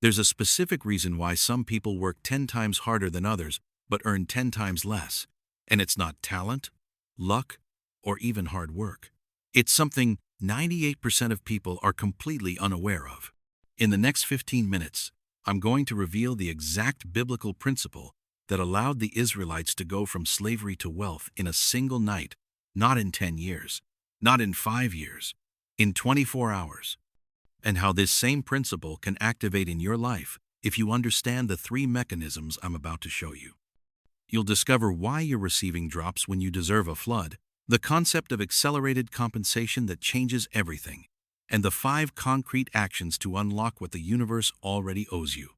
There's a specific reason why some people work 10 times harder than others but earn 10 times less. And it's not talent, luck, or even hard work. It's something 98% of people are completely unaware of. In the next 15 minutes, I'm going to reveal the exact biblical principle that allowed the Israelites to go from slavery to wealth in a single night, not in 10 years, not in 5 years, in 24 hours. And how this same principle can activate in your life if you understand the 3 mechanisms I'm about to show you. You'll discover why you're receiving drops when you deserve a flood, the concept of accelerated compensation that changes everything, and the 5 concrete actions to unlock what the universe already owes you.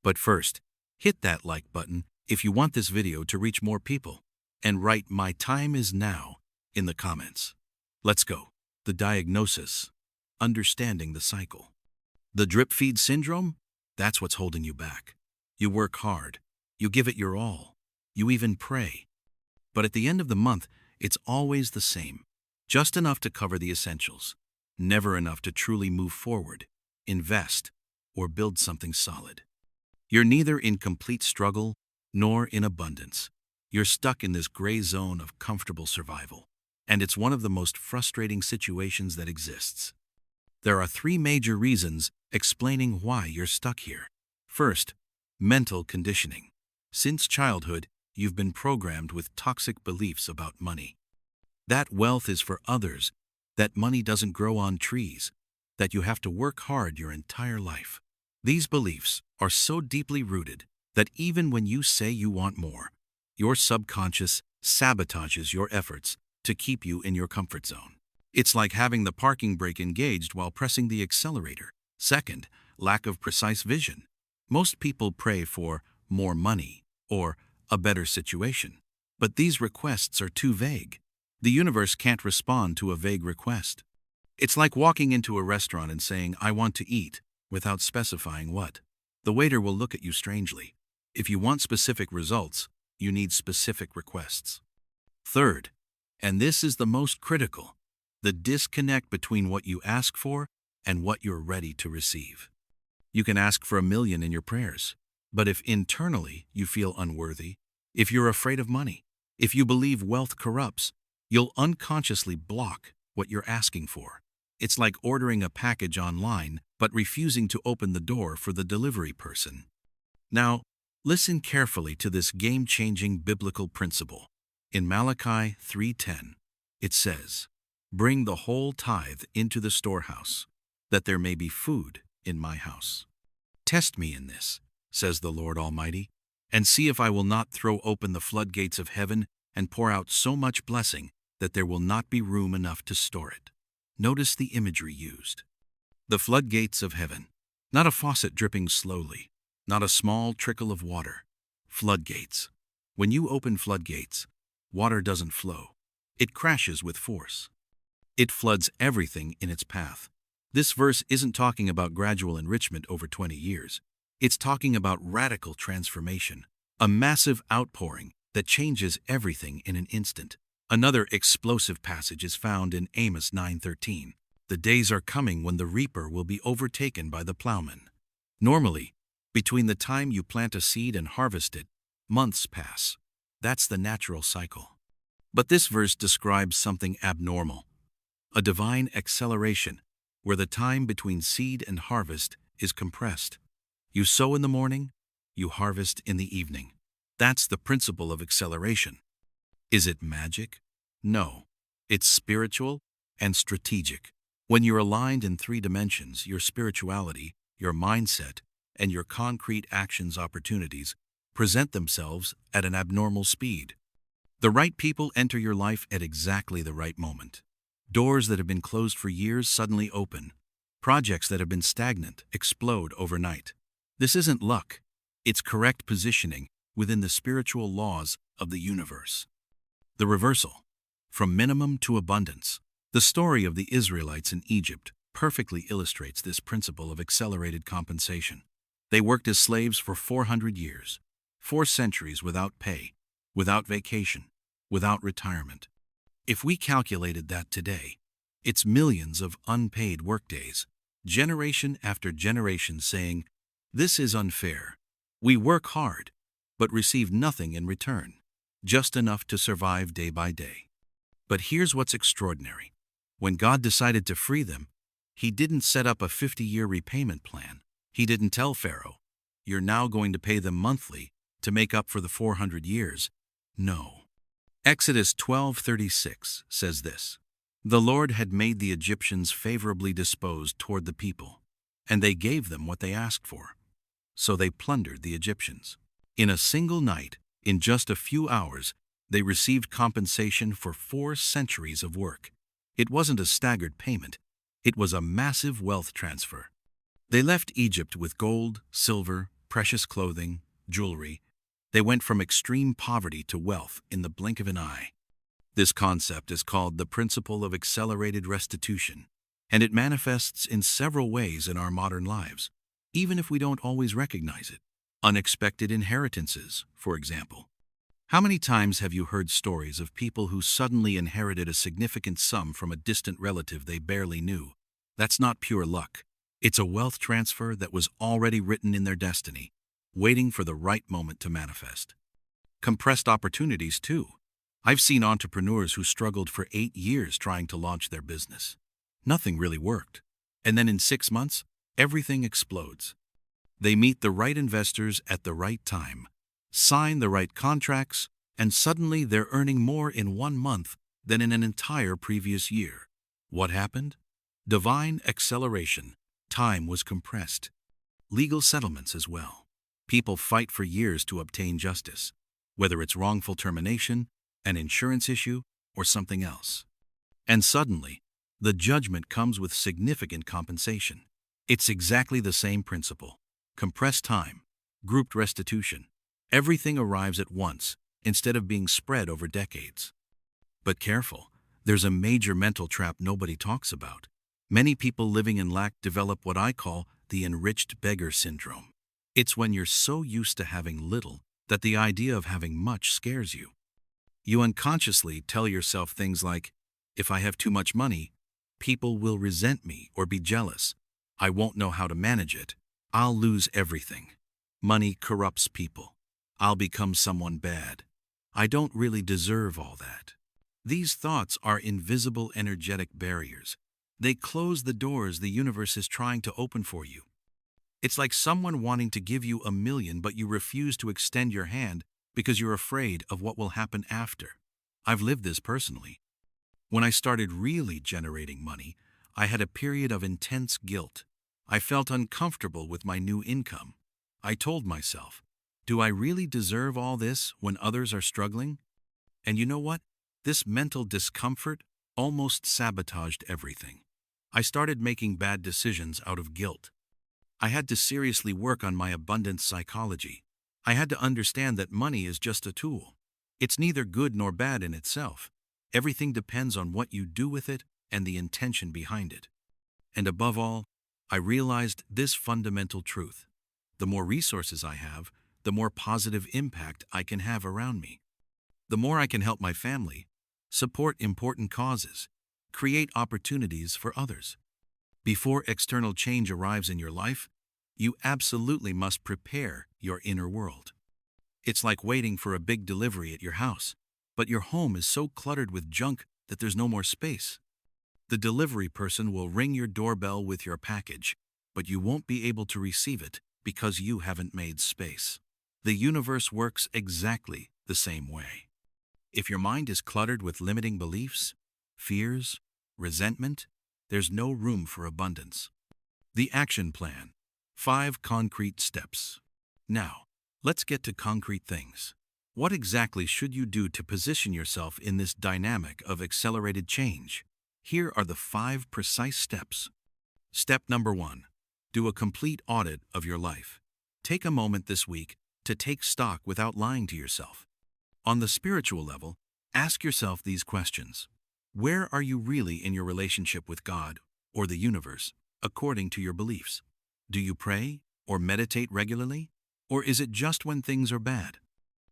But first, hit that like button if you want this video to reach more people, and write "My time is now" in the comments. Let's go. The diagnosis: understanding the cycle. The drip feed syndrome? That's what's holding you back. You work hard. You give it your all. You even pray. But at the end of the month, it's always the same. Just enough to cover the essentials. Never enough to truly move forward, invest, or build something solid. You're neither in complete struggle nor in abundance. You're stuck in this gray zone of comfortable survival. And it's one of the most frustrating situations that exists. There are 3 major reasons explaining why you're stuck here. First, mental conditioning. Since childhood, you've been programmed with toxic beliefs about money. That wealth is for others, that money doesn't grow on trees, that you have to work hard your entire life. These beliefs are so deeply rooted that even when you say you want more, your subconscious sabotages your efforts to keep you in your comfort zone. It's like having the parking brake engaged while pressing the accelerator. Second, lack of precise vision. Most people pray for more money or a better situation, but these requests are too vague. The universe can't respond to a vague request. It's like walking into a restaurant and saying, "I want to eat," without specifying what. The waiter will look at you strangely. If you want specific results, you need specific requests. Third, and this is the most critical, the disconnect between what you ask for and what you're ready to receive. You can ask for 1,000,000 in your prayers, but if internally you feel unworthy, if you're afraid of money, if you believe wealth corrupts, you'll unconsciously block what you're asking for. It's like ordering a package online but refusing to open the door for the delivery person. Now, listen carefully to this game-changing biblical principle. In Malachi 3:10, it says, "Bring the whole tithe into the storehouse, that there may be food in my house. Test me in this, says the Lord Almighty, and see if I will not throw open the floodgates of heaven and pour out so much blessing that there will not be room enough to store it." Notice the imagery used. The floodgates of heaven. Not a faucet dripping slowly, not a small trickle of water. Floodgates. When you open floodgates, water doesn't flow. It crashes with force. It floods everything in its path. This verse isn't talking about gradual enrichment over 20 years. It's talking about radical transformation, a massive outpouring that changes everything in an instant. Another explosive passage is found in Amos 9:13. "The days are coming when the reaper will be overtaken by the plowman." Normally, between the time you plant a seed and harvest it, months pass. That's the natural cycle. But this verse describes something abnormal, a divine acceleration where the time between seed and harvest is compressed. You sow in the morning, you harvest in the evening. That's the principle of acceleration. Is it magic? No. It's spiritual and strategic. When you're aligned in 3 dimensions, your spirituality, your mindset, and your concrete actions opportunities present themselves at an abnormal speed. The right people enter your life at exactly the right moment. Doors that have been closed for years suddenly open. Projects that have been stagnant explode overnight. This isn't luck. It's correct positioning within the spiritual laws of the universe. The reversal. From minimum to abundance. The story of the Israelites in Egypt perfectly illustrates this principle of accelerated compensation. They worked as slaves for 400 years, 4 centuries without pay, without vacation, without retirement. If we calculated that today, it's millions of unpaid workdays, generation after generation saying, This is unfair. We work hard, but receive nothing in return, just enough to survive day by day. But here's what's extraordinary. When God decided to free them, He didn't set up a 50-year repayment plan. He didn't tell Pharaoh, "You're now going to pay them monthly to make up for the 400 years." No. Exodus 12:36 says this: "The Lord had made the Egyptians favorably disposed toward the people, and they gave them what they asked for. So they plundered the Egyptians. In a single night, in just a few hours, they received compensation for 4 centuries of work. It wasn't a staggered payment. It was a massive wealth transfer. They left Egypt with gold, silver, precious clothing, jewelry. They went from extreme poverty to wealth in the blink of an eye. This concept is called the principle of accelerated restitution, and it manifests in several ways in our modern lives, even if we don't always recognize it. Unexpected inheritances, for example. How many times have you heard stories of people who suddenly inherited a significant sum from a distant relative they barely knew? That's not pure luck. It's a wealth transfer that was already written in their destiny, waiting for the right moment to manifest. Compressed opportunities, too. I've seen entrepreneurs who struggled for 8 years trying to launch their business. Nothing really worked. And then in 6 months, everything explodes. They meet the right investors at the right time, sign the right contracts, and suddenly they're earning more in 1 month than in an entire previous year. What happened? Divine acceleration. Time was compressed. Legal settlements as well. People fight for years to obtain justice, whether it's wrongful termination, an insurance issue, or something else. And suddenly, the judgment comes with significant compensation. It's exactly the same principle. Compressed time, grouped restitution. Everything arrives at once, instead of being spread over decades. But careful, there's a major mental trap nobody talks about. Many people living in lack develop what I call the enriched beggar syndrome. It's when you're so used to having little that the idea of having much scares you. You unconsciously tell yourself things like, "If I have too much money, people will resent me or be jealous. I won't know how to manage it. I'll lose everything. Money corrupts people. I'll become someone bad. I don't really deserve all that." These thoughts are invisible energetic barriers. They close the doors the universe is trying to open for you. It's like someone wanting to give you $1 million, but you refuse to extend your hand because you're afraid of what will happen after. I've lived this personally. When I started really generating money, I had a period of intense guilt. I felt uncomfortable with my new income. I told myself, do I really deserve all this when others are struggling? And you know what? This mental discomfort almost sabotaged everything. I started making bad decisions out of guilt. I had to seriously work on my abundance psychology. I had to understand that money is just a tool. It's neither good nor bad in itself. Everything depends on what you do with it and the intention behind it. And above all, I realized this fundamental truth. The more resources I have, the more positive impact I can have around me. The more I can help my family, support important causes, create opportunities for others. Before external change arrives in your life, you absolutely must prepare your inner world. It's like waiting for a big delivery at your house, but your home is so cluttered with junk that there's no more space. The delivery person will ring your doorbell with your package, but you won't be able to receive it because you haven't made space. The universe works exactly the same way. If your mind is cluttered with limiting beliefs, fears, resentment, there's no room for abundance. The action plan. 5 concrete steps. Now, let's get to concrete things. What exactly should you do to position yourself in this dynamic of accelerated change? Here are the 5 precise steps. Step number 1. Do a complete audit of your life. Take a moment this week to take stock without lying to yourself. On the spiritual level, ask yourself these questions. Where are you really in your relationship with God or the universe, according to your beliefs? Do you pray or meditate regularly? Or is it just when things are bad?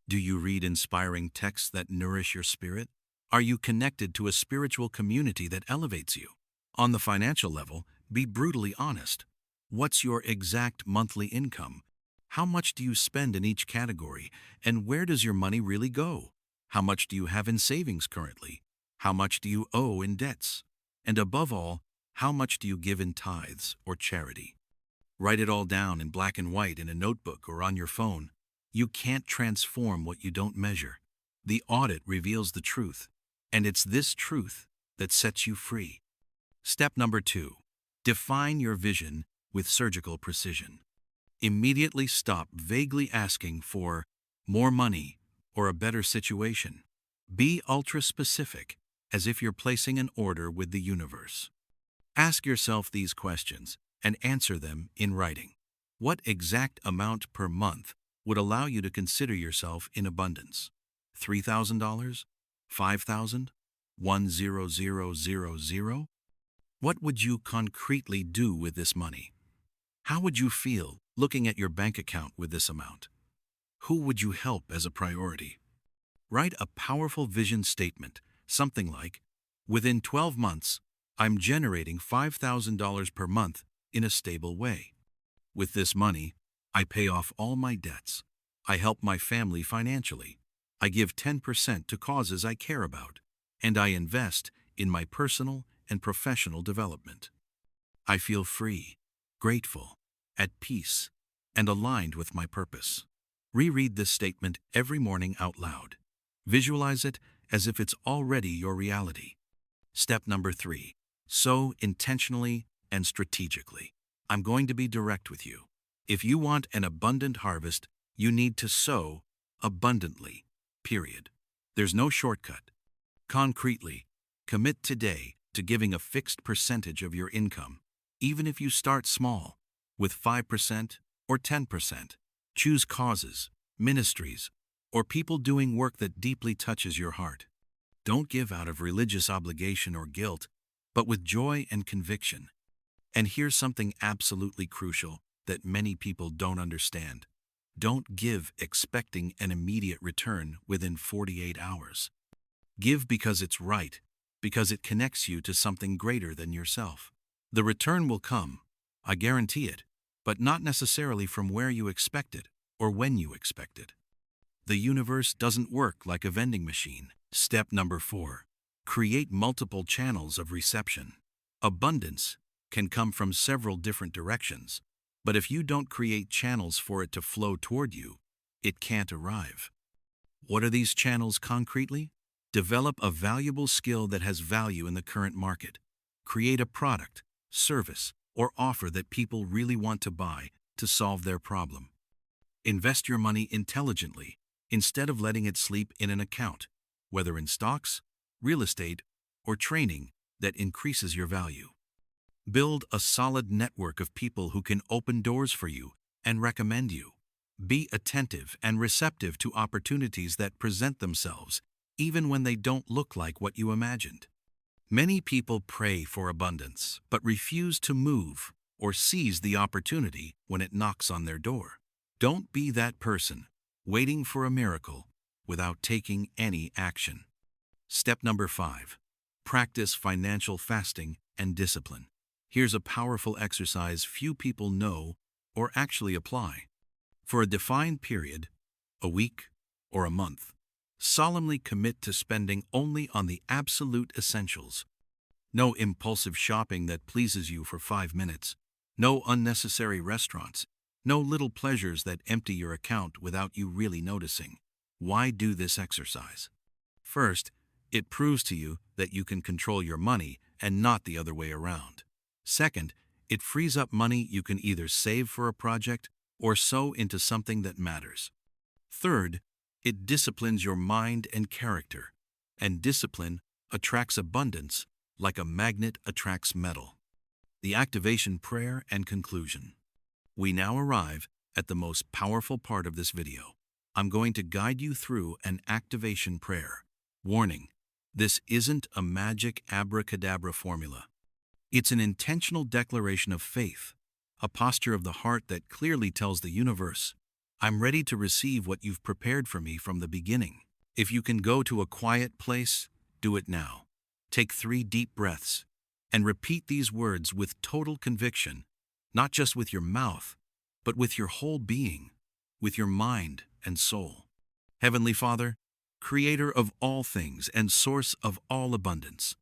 Do you read inspiring texts that nourish your spirit? Are you connected to a spiritual community that elevates you? On the financial level, be brutally honest. What's your exact monthly income? How much do you spend in each category? And where does your money really go? How much do you have in savings currently? How much do you owe in debts? And above all, how much do you give in tithes or charity? Write it all down in black and white in a notebook or on your phone. You can't transform what you don't measure. The audit reveals the truth, and it's this truth that sets you free. Step number 2. Define your vision with surgical precision. Immediately stop vaguely asking for more money or a better situation. Be ultra-specific, as if you're placing an order with the universe. Ask yourself these questions and answer them in writing. What exact amount per month would allow you to consider yourself in abundance? $3,000? $5,000? $1,000? What would you concretely do with this money? How would you feel looking at your bank account with this amount? Who would you help as a priority? Write a powerful vision statement, something like, within 12 months, I'm generating $5,000 per month in a stable way. With this money, I pay off all my debts. I help my family financially. I give 10% to causes I care about. And I invest in my personal and professional development. I feel free, grateful, at peace, and aligned with my purpose. Reread this statement every morning out loud. Visualize it as if it's already your reality. Step number 3. Sow intentionally and strategically. I'm going to be direct with you. If you want an abundant harvest, you need to sow abundantly, period. There's no shortcut. Concretely, commit today to giving a fixed percentage of your income, even if you start small, with 5% or 10%. Choose causes, ministries, or people doing work that deeply touches your heart. Don't give out of religious obligation or guilt, but with joy and conviction. And here's something absolutely crucial that many people don't understand. Don't give expecting an immediate return within 48 hours. Give because it's right, because it connects you to something greater than yourself. The return will come, I guarantee it, but not necessarily from where you expect it or when you expect it. The universe doesn't work like a vending machine. Step number 4. Create multiple channels of reception. Abundance can come from several different directions, but if you don't create channels for it to flow toward you, it can't arrive. What are these channels concretely? Develop a valuable skill that has value in the current market. Create a product, service, or offer that people really want to buy to solve their problem. Invest your money intelligently instead of letting it sleep in an account, whether in stocks, real estate, or training that increases your value. Build a solid network of people who can open doors for you and recommend you. Be attentive and receptive to opportunities that present themselves, even when they don't look like what you imagined. Many people pray for abundance, but refuse to move or seize the opportunity when it knocks on their door. Don't be that person, waiting for a miracle without taking any action. Step number 5. Practice financial fasting and discipline. Here's a powerful exercise few people know or actually apply. For a defined period, a week or a month, solemnly commit to spending only on the absolute essentials. No impulsive shopping that pleases you for 5 minutes. No unnecessary restaurants. No little pleasures that empty your account without you really noticing. Why do this exercise? First, it proves to you that you can control your money and not the other way around. Second, it frees up money you can either save for a project or sow into something that matters. Third, it disciplines your mind and character, and discipline attracts abundance like a magnet attracts metal. The activation prayer and conclusion. We now arrive at the most powerful part of this video. I'm going to guide you through an activation prayer. Warning, this isn't a magic abracadabra formula. It's an intentional declaration of faith, a posture of the heart that clearly tells the universe, I'm ready to receive what you've prepared for me from the beginning. If you can go to a quiet place, do it now. Take 3 deep breaths and repeat these words with total conviction not just with your mouth, but with your whole being, with your mind and soul. Heavenly Father, Creator of all things and source of all abundance,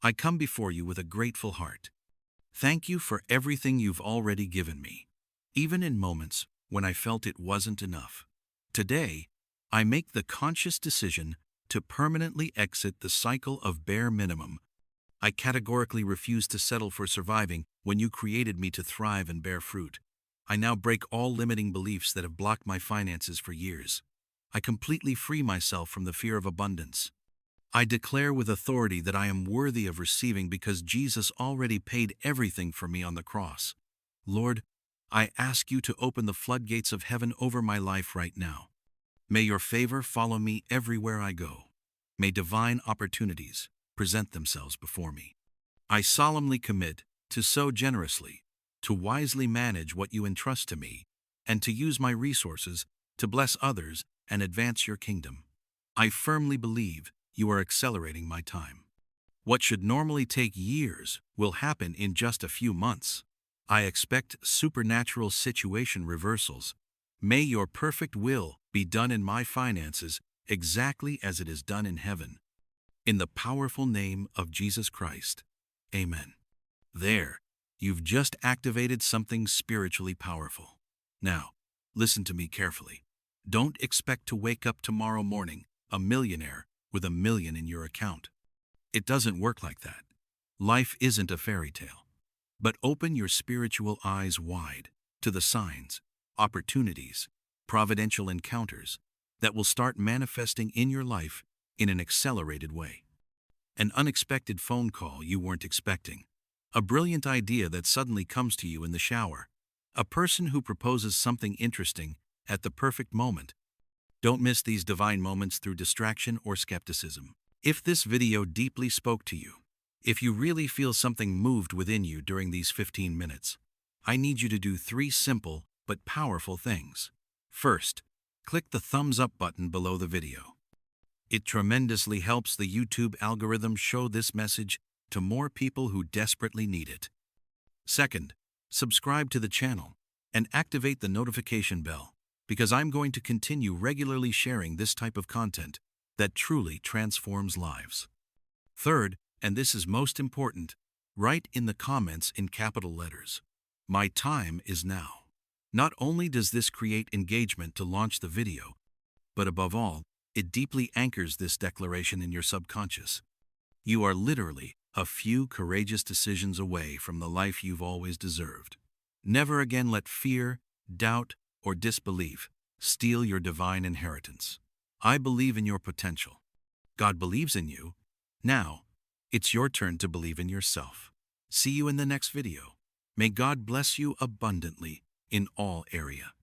I come before you with a grateful heart. Thank you for everything you've already given me, even in moments when I felt it wasn't enough. Today, I make the conscious decision to permanently exit the cycle of bare minimum. I categorically refuse to settle for surviving when you created me to thrive and bear fruit. I now break all limiting beliefs that have blocked my finances for years. I completely free myself from the fear of abundance. I declare with authority that I am worthy of receiving because Jesus already paid everything for me on the cross. Lord, I ask you to open the floodgates of heaven over my life right now. May your favor follow me everywhere I go. May divine opportunities present themselves before me. I solemnly commit to sow generously, to wisely manage what you entrust to me, and to use my resources to bless others and advance your kingdom. I firmly believe you are accelerating my time. What should normally take years will happen in just a few months. I expect supernatural situation reversals. May your perfect will be done in my finances exactly as it is done in heaven. In the powerful name of Jesus Christ. Amen. There, you've just activated something spiritually powerful. Now, listen to me carefully. Don't expect to wake up tomorrow morning a millionaire with $1 million in your account. It doesn't work like that. Life isn't a fairy tale. But open your spiritual eyes wide to the signs, opportunities, providential encounters that will start manifesting in your life in an accelerated way. An unexpected phone call you weren't expecting. A brilliant idea that suddenly comes to you in the shower. A person who proposes something interesting at the perfect moment. Don't miss these divine moments through distraction or skepticism. If this video deeply spoke to you, if you really feel something moved within you during these 15 minutes, I need you to do 3 simple but powerful things. First, click the thumbs up button below the video. It tremendously helps the YouTube algorithm show this message to more people who desperately need it. Second, subscribe to the channel and activate the notification bell, because I'm going to continue regularly sharing this type of content that truly transforms lives. Third, and this is most important, write in the comments in capital letters, "My time is now." Not only does this create engagement to launch the video, but above all, it deeply anchors this declaration in your subconscious. You are literally a few courageous decisions away from the life you've always deserved. Never again let fear, doubt, or disbelief steal your divine inheritance. I believe in your potential. God believes in you. Now, it's your turn to believe in yourself. See you in the next video. May God bless you abundantly in all area.